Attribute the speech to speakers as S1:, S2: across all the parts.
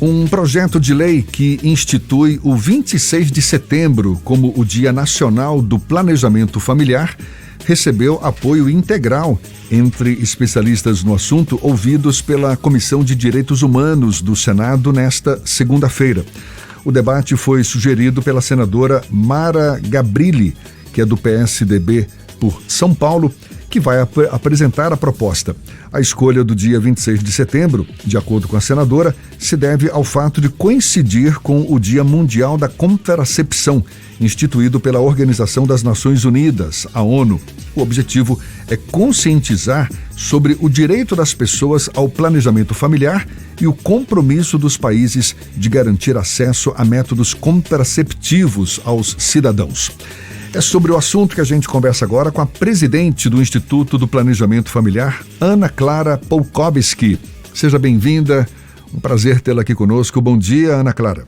S1: Um projeto de lei que institui o 26 de setembro como o Dia Nacional do Planejamento Familiar recebeu apoio integral entre especialistas no assunto ouvidos pela Comissão de Direitos Humanos do Senado nesta segunda-feira. O debate foi sugerido pela senadora Mara Gabrilli, que é do PSDB por São Paulo, que vai apresentar a proposta. A escolha do dia 26 de setembro, de acordo com a senadora, se deve ao fato de coincidir com o Dia Mundial da Contracepção, instituído pela Organização das Nações Unidas, a ONU. O objetivo é conscientizar sobre o direito das pessoas ao planejamento familiar e o compromisso dos países de garantir acesso a métodos contraceptivos aos cidadãos. É sobre o assunto que a gente conversa agora com a presidente do Instituto do Planejamento Familiar, Ana Clara Polkowski. Seja bem-vinda, um prazer tê-la aqui conosco. Bom dia, Ana Clara.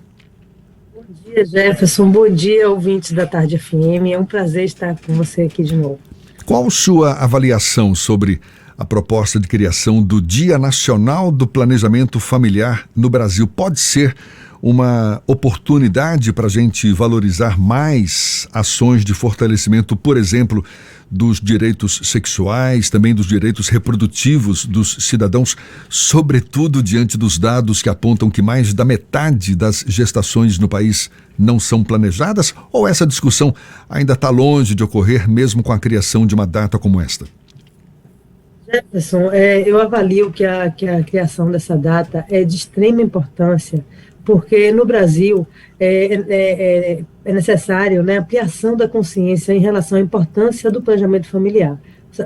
S2: Bom dia, Jefferson. Bom dia, ouvintes da Tarde FM. É um prazer estar com você aqui de novo.
S1: Qual sua avaliação sobre a proposta de criação do Dia Nacional do Planejamento Familiar no Brasil? Pode ser uma oportunidade para a gente valorizar mais ações de fortalecimento, por exemplo, dos direitos sexuais, também dos direitos reprodutivos dos cidadãos, sobretudo diante dos dados que apontam que mais da metade das gestações no país não são planejadas? Ou essa discussão ainda está longe de ocorrer, mesmo com a criação de uma data como esta?
S2: Jefferson, eu avalio que a criação dessa data é de extrema importância, porque no Brasil é necessário, né, ampliação da consciência em relação à importância do planejamento familiar.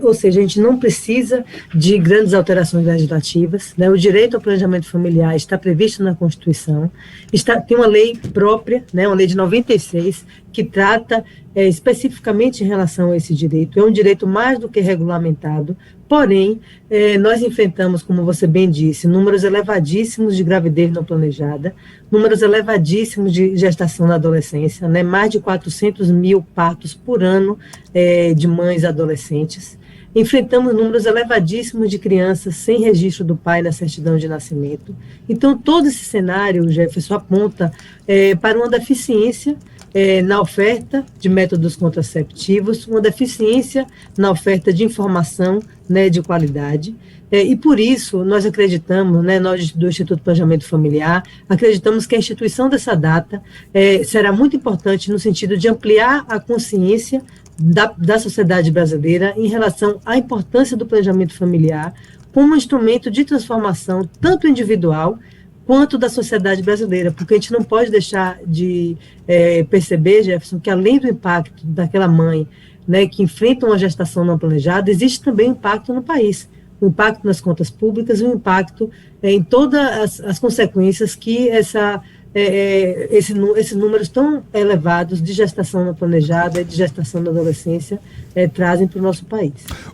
S2: Ou seja, a gente não precisa de grandes alterações legislativas, né? O direito ao planejamento familiar está previsto na Constituição, tem uma lei própria, né, uma lei de 96, que trata especificamente em relação a esse direito. É um direito mais do que regulamentado, porém, nós enfrentamos, como você bem disse, números elevadíssimos de gravidez não planejada, números elevadíssimos de gestação na adolescência, né, mais de 400 mil partos por ano de mães adolescentes. Enfrentamos números elevadíssimos de crianças sem registro do pai na certidão de nascimento. Então, todo esse cenário, Jefferson, aponta para uma deficiência na oferta de métodos contraceptivos, uma deficiência na oferta de informação, né, de qualidade. E por isso, nós acreditamos, né, nós do Instituto de Planejamento Familiar, acreditamos que a instituição dessa data será muito importante no sentido de ampliar a consciência da sociedade brasileira em relação à importância do planejamento familiar como um instrumento de transformação, tanto individual quanto da sociedade brasileira, porque a gente não pode deixar de perceber, Jefferson, que além do impacto daquela mãe, né, que enfrenta uma gestação não planejada, existe também impacto no país, o impacto nas contas públicas, o impacto em todas as consequências que esses números tão elevados de gestação não planejada e de gestação na adolescência trazem para o nosso país.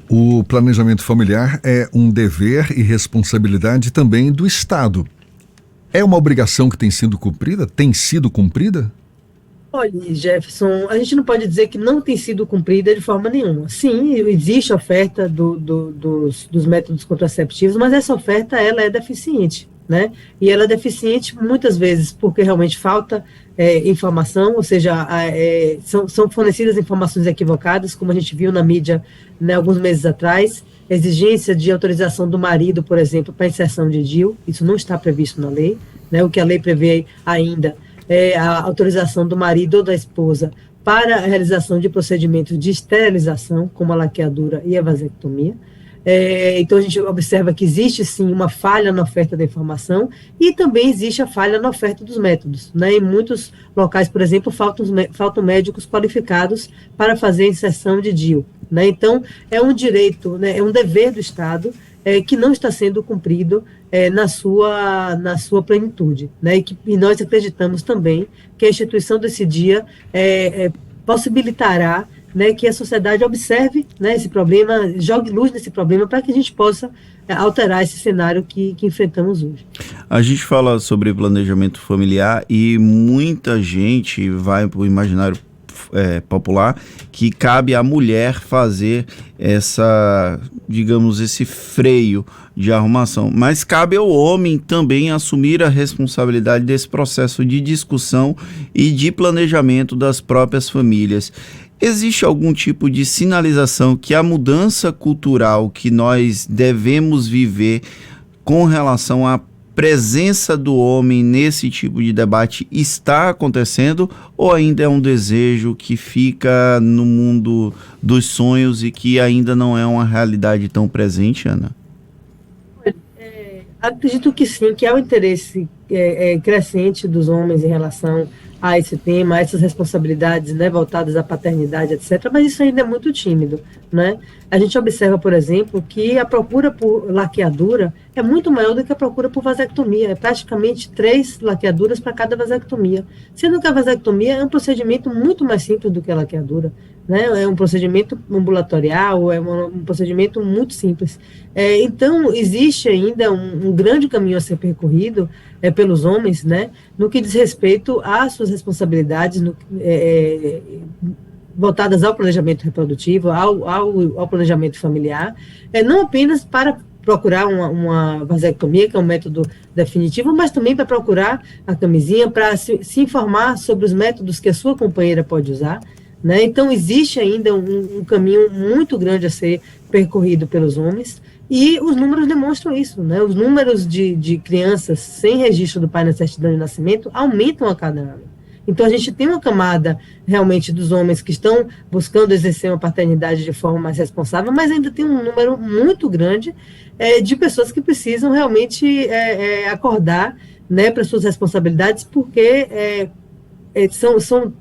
S1: O planejamento familiar é um dever e responsabilidade também do Estado. É uma obrigação que tem sido cumprida? Tem sido cumprida?
S2: Olha, Jefferson, a gente não pode dizer que não tem sido cumprida de forma nenhuma. Sim, existe a oferta dos métodos contraceptivos, mas essa oferta ela é deficiente, né? E ela é deficiente muitas vezes porque realmente falta informação, ou seja, são fornecidas informações equivocadas, como a gente viu na mídia, né, alguns meses atrás. Exigência de autorização do marido, por exemplo, para inserção de DIU, isso não está previsto na lei, né? O que a lei prevê ainda é a autorização do marido ou da esposa para a realização de procedimentos de esterilização, como a laqueadura e a vasectomia. Então, a gente observa que existe, sim, uma falha na oferta da informação e também existe a falha na oferta dos métodos, né? Em muitos locais, por exemplo, faltam médicos qualificados para fazer a inserção de DIU, né? Então, é um direito, né, é um dever do Estado que não está sendo cumprido na sua plenitude, né? E nós acreditamos também que a instituição desse dia possibilitará, né, que a sociedade observe, né, esse problema, jogue luz nesse problema para que a gente possa alterar esse cenário que enfrentamos hoje.
S3: A gente fala sobre planejamento familiar e muita gente vai para o imaginário popular, que cabe à mulher fazer esse freio de arrumação. Mas cabe ao homem também assumir a responsabilidade desse processo de discussão e de planejamento das próprias famílias. Existe algum tipo de sinalização que a mudança cultural que nós devemos viver com relação à presença do homem nesse tipo de debate está acontecendo, ou ainda é um desejo que fica no mundo dos sonhos e que ainda não é uma realidade tão presente, Ana?
S2: Acredito que sim, que há um interesse crescente dos homens em relação a esse tema, a essas responsabilidades, né, voltadas à paternidade, etc., mas isso ainda é muito tímido, né? A gente observa, por exemplo, que a procura por laqueadura é muito maior do que a procura por vasectomia, é praticamente 3 laqueaduras para cada vasectomia, sendo que a vasectomia é um procedimento muito mais simples do que a laqueadura, né? É um procedimento ambulatorial, é um procedimento muito simples. Então, existe ainda um grande caminho a ser percorrido pelos homens, né, no que diz respeito às suas responsabilidades voltadas ao planejamento reprodutivo, ao planejamento familiar, não apenas para procurar uma vasectomia, que é um método definitivo, mas também para procurar a camisinha, para se informar sobre os métodos que a sua companheira pode usar, né? Então, existe ainda um caminho muito grande a ser percorrido pelos homens, e os números demonstram isso, né? Os números de crianças sem registro do pai na certidão de nascimento aumentam a cada ano. Então, a gente tem uma camada realmente dos homens que estão buscando exercer uma paternidade de forma mais responsável, mas ainda tem um número muito grande de pessoas que precisam realmente acordar, né, para suas responsabilidades, porque são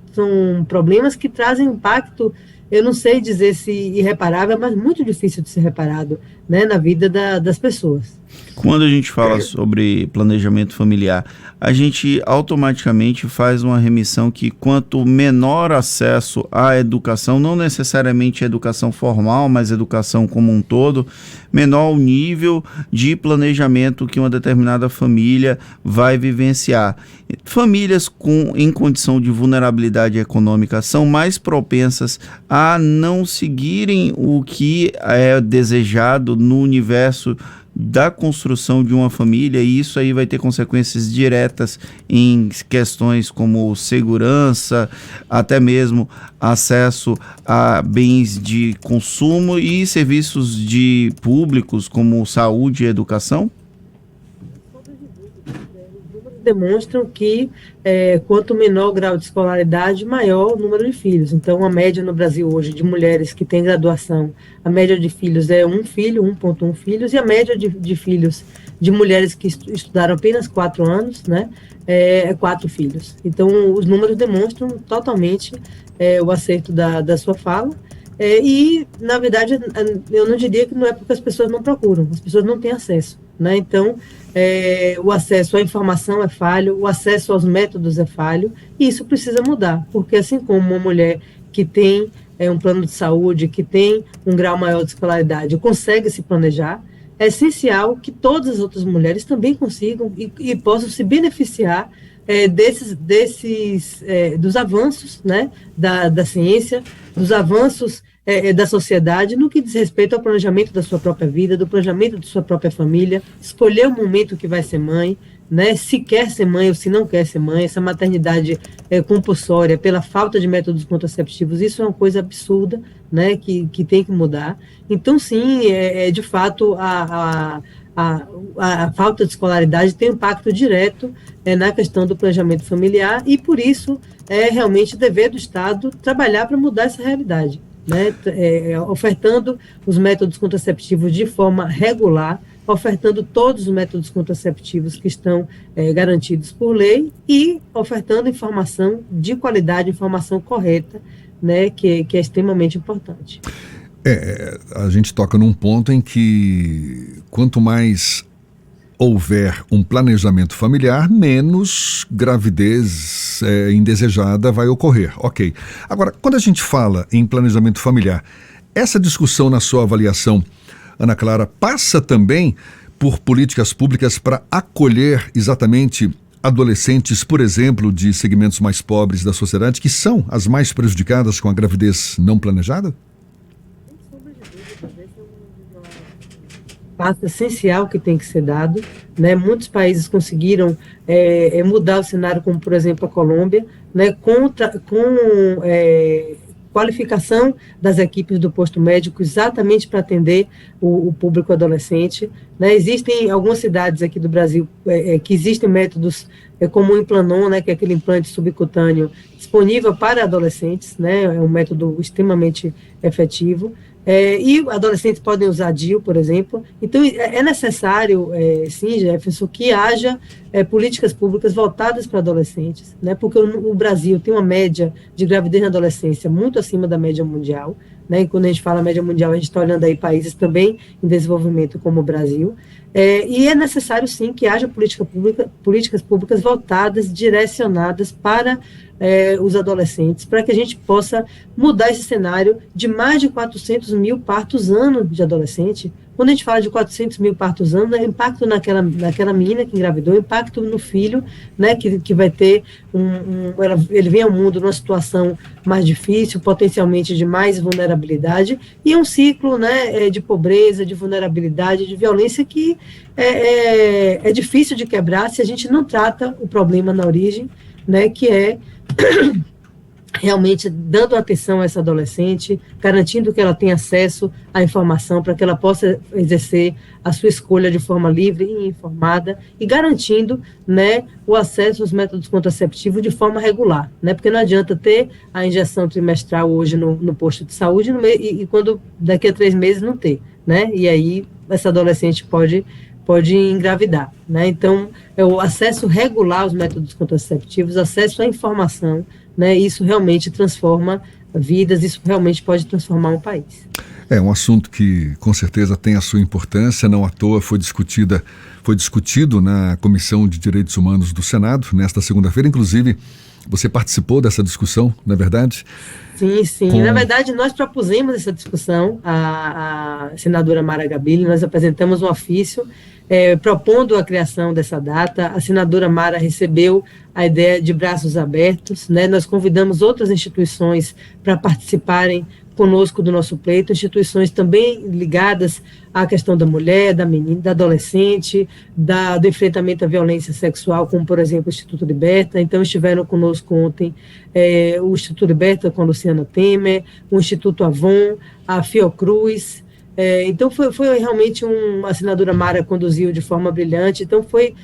S2: problemas que trazem impacto, eu não sei dizer se irreparável, mas muito difícil de ser reparado, né, na vida das pessoas.
S3: Quando a gente fala sobre planejamento familiar, a gente automaticamente faz uma remissão que quanto menor acesso à educação, não necessariamente a educação formal, mas educação como um todo, menor o nível de planejamento que uma determinada família vai vivenciar. Famílias em condição de vulnerabilidade econômica são mais propensas a não seguirem o que é desejado no universo da construção de uma família, e isso aí vai ter consequências diretas em questões como segurança, até mesmo acesso a bens de consumo e serviços públicos como saúde e educação?
S2: Demonstram que quanto menor o grau de escolaridade, maior o número de filhos. Então, a média no Brasil hoje de mulheres que têm graduação, a média de filhos é 1 filho, 1,1 filhos, e a média de filhos de mulheres que estudaram apenas 4 anos, né, é 4 filhos. Então, os números demonstram totalmente o acerto da sua fala. E, na verdade, eu não diria que não é porque as pessoas não procuram, as pessoas não têm acesso, né? Então, o acesso à informação é falho, o acesso aos métodos é falho, e isso precisa mudar, porque assim como uma mulher que tem um plano de saúde, que tem um grau maior de escolaridade, consegue se planejar, é essencial que todas as outras mulheres também consigam e possam se beneficiar dos avanços, né, da ciência, dos avanços da sociedade no que diz respeito ao planejamento da sua própria vida, do planejamento de sua própria família, escolher o momento que vai ser mãe, né, se quer ser mãe ou se não quer ser mãe, essa maternidade compulsória pela falta de métodos contraceptivos, isso é uma coisa absurda, né, que tem que mudar. Então, sim, de fato, a falta de escolaridade tem impacto direto na questão do planejamento familiar, e por isso é realmente dever do Estado trabalhar para mudar essa realidade, né? Ofertando os métodos contraceptivos de forma regular, ofertando todos os métodos contraceptivos que estão garantidos por lei e ofertando informação de qualidade, informação correta, né, que é extremamente importante.
S1: A gente toca num ponto em que quanto mais houver um planejamento familiar, menos gravidez indesejada vai ocorrer. Ok. Agora, quando a gente fala em planejamento familiar, essa discussão, na sua avaliação, Ana Clara, passa também por políticas públicas para acolher exatamente adolescentes, por exemplo, de segmentos mais pobres da sociedade, que são as mais prejudicadas com a gravidez não planejada?
S2: Passo essencial que tem que ser dado, né? Muitos países conseguiram mudar o cenário, como por exemplo a Colômbia, né? Com qualificação das equipes do posto médico exatamente para atender o público adolescente, né? Existem algumas cidades aqui do Brasil que existem métodos como o Implanon, né? Que é aquele implante subcutâneo disponível para adolescentes, né? É um método extremamente efetivo. E adolescentes podem usar DIU, por exemplo. Então, é necessário, sim, Jefferson, que haja políticas públicas voltadas para adolescentes, né? Porque o Brasil tem uma média de gravidez na adolescência muito acima da média mundial, né? E quando a gente fala média mundial, a gente está olhando aí países também em desenvolvimento como o Brasil. E é necessário, sim, que haja políticas públicas voltadas, direcionadas para os adolescentes, para que a gente possa mudar esse cenário de mais de 400 mil partos ano de adolescente. Quando a gente fala de 400 mil partos ano, é impacto naquela menina que engravidou, impacto no filho, né, que vai ter ele vem ao mundo numa situação mais difícil, potencialmente de mais vulnerabilidade, e é um ciclo, né, de pobreza, de vulnerabilidade, de violência que é difícil de quebrar se a gente não trata o problema na origem, né, que é realmente dando atenção a essa adolescente, garantindo que ela tenha acesso à informação para que ela possa exercer a sua escolha de forma livre e informada e garantindo, né, o acesso aos métodos contraceptivos de forma regular, né, porque não adianta ter a injeção trimestral hoje no posto de saúde e quando daqui a 3 meses não ter, né, e aí essa adolescente pode engravidar, né? Então, o acesso regular aos métodos contraceptivos, acesso à informação, né? Isso realmente transforma vidas, isso realmente pode transformar um país.
S1: É um assunto que, com certeza, tem a sua importância, não à toa foi discutido na Comissão de Direitos Humanos do Senado, nesta segunda-feira, inclusive, você participou dessa discussão, não é verdade?
S2: Sim. Na verdade, nós propusemos essa discussão, a senadora Mara Gabrilli, nós apresentamos um ofício propondo a criação dessa data. A senadora Mara recebeu a ideia de braços abertos, né? Nós convidamos outras instituições para participarem conosco do nosso pleito, instituições também ligadas à questão da mulher, da menina, da adolescente, do enfrentamento à violência sexual, como, por exemplo, o Instituto Liberta. Então, estiveram conosco ontem o Instituto Liberta com a Luciana Temer, o Instituto Avon, a Fiocruz. Então, foi realmente a senadora Mara conduziu de forma brilhante. Então, foi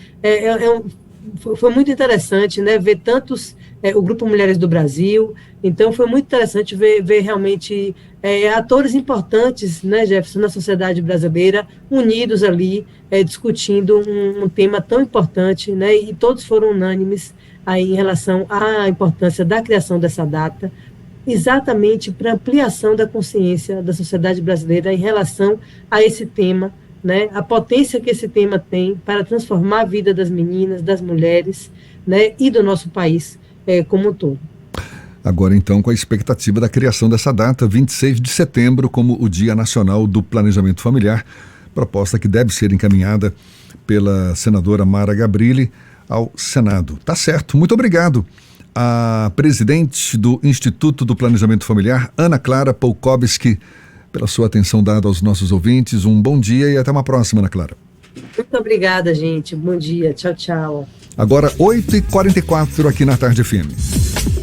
S2: muito interessante, né, ver tantos, o Grupo Mulheres do Brasil. Então, foi muito interessante ver realmente atores importantes, né, Jefferson, na sociedade brasileira, unidos ali, discutindo um tema tão importante, né, e todos foram unânimes aí em relação à importância da criação dessa data, exatamente para ampliação da consciência da sociedade brasileira em relação a esse tema, né, a potência que esse tema tem para transformar a vida das meninas, das mulheres, né, e do nosso país como um todo.
S1: Agora, então, com a expectativa da criação dessa data, 26 de setembro, como o Dia Nacional do Planejamento Familiar, proposta que deve ser encaminhada pela senadora Mara Gabrilli ao Senado. Tá certo, muito obrigado. A presidente do Instituto do Planejamento Familiar, Ana Clara Polkowski, pela sua atenção dada aos nossos ouvintes. Um bom dia e até uma próxima, Ana Clara.
S2: Muito obrigada, gente. Bom dia. Tchau, tchau.
S1: Agora, 8h44 aqui na Tarde FM.